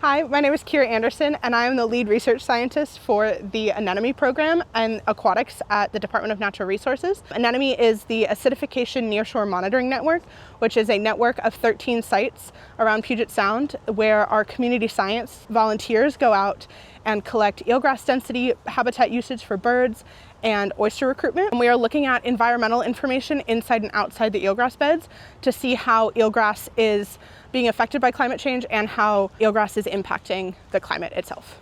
Hi, my name is Kyra Anderson, and I am the lead research scientist for the anemone program and aquatics at the Department of Natural Resources. Anemone is the Acidification Nearshore Monitoring Network, which is a network of 13 sites around Puget Sound where our community science volunteers go out and collect eelgrass density, habitat usage for birds, and oyster recruitment. And we are looking at environmental information inside and outside the eelgrass beds to see how eelgrass is being affected by climate change and how eelgrass is impacting the climate itself.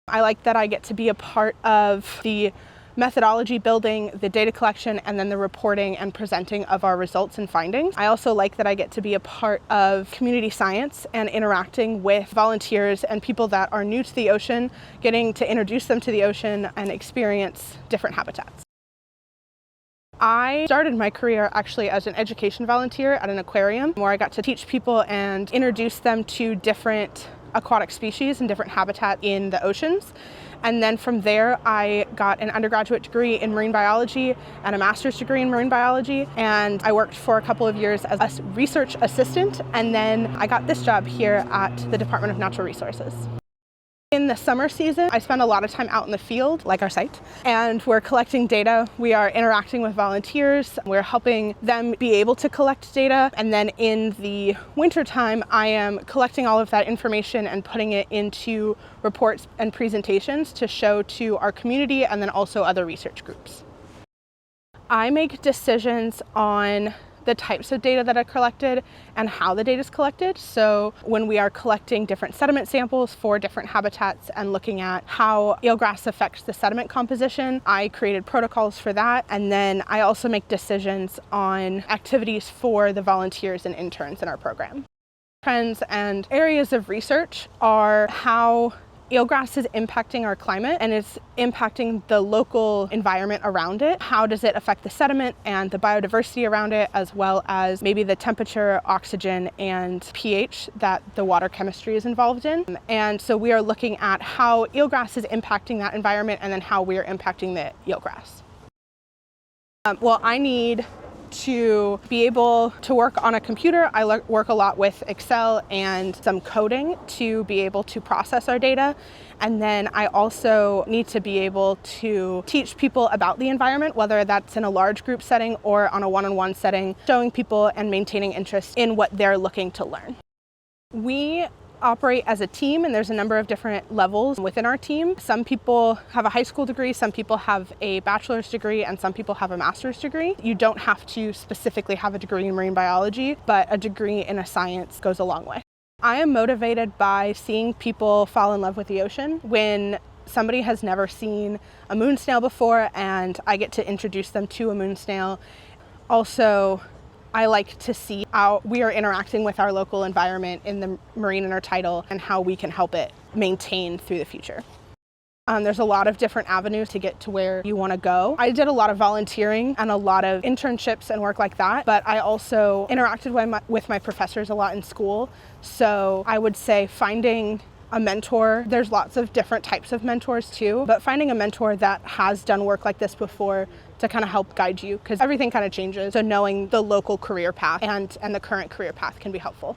I like that I get to be a part of the methodology building, the data collection, and then the reporting and presenting of our results and findings. I also like that I get to be a part of community science and interacting with volunteers and people that are new to the ocean, getting to introduce them to the ocean and experience different habitats. I started my career actually as an education volunteer at an aquarium where I got to teach people and introduce them to different aquatic species and different habitat in the oceans. And then from there, I got an undergraduate degree in marine biology and a master's degree in marine biology. And I worked for a couple of years as a research assistant. And then I got this job here at the Department of Natural Resources. In the summer season, I spend a lot of time out in the field, like our site, and we're collecting data. We are interacting with volunteers. We're helping them be able to collect data. And then in the wintertime, I am collecting all of that information and putting it into reports and presentations to show to our community and then also other research groups. I make decisions on the types of data that are collected and how the data is collected. So when we are collecting different sediment samples for different habitats and looking at how eelgrass affects the sediment composition, I created protocols for that. And then I also make decisions on activities for the volunteers and interns in our program. Trends and areas of research are how eelgrass is impacting our climate and it's impacting the local environment around it. How does it affect the sediment and the biodiversity around it, as well as maybe the temperature, oxygen, and pH that the water chemistry is involved in. And so we are looking at how eelgrass is impacting that environment and then how we are impacting the eelgrass. Well, I need to be able to work on a computer. I work a lot with Excel and some coding to be able to process our data. And then I also need to be able to teach people about the environment, whether that's in a large group setting or on a one-on-one setting, showing people and maintaining interest in what they're looking to learn. We operate as a team, and there's a number of different levels within our team. Some people have a high school degree, some people have a bachelor's degree, and some people have a master's degree. You don't have to specifically have a degree in marine biology, but a degree in a science goes a long way. I am motivated by seeing people fall in love with the ocean. When somebody has never seen a moon snail before and I get to introduce them to a moon snail. Also, I like to see how we are interacting with our local environment in the marine intertidal and how we can help it maintain through the future. There's a lot of different avenues to get to where you want to go. I did a lot of volunteering and a lot of internships and work like that, but I also interacted with my professors a lot in school. So I would say finding a mentor, there's lots of different types of mentors too, but finding a mentor that has done work like this before to kind of help guide you, because everything kind of changes. So knowing the local career path and the current career path can be helpful.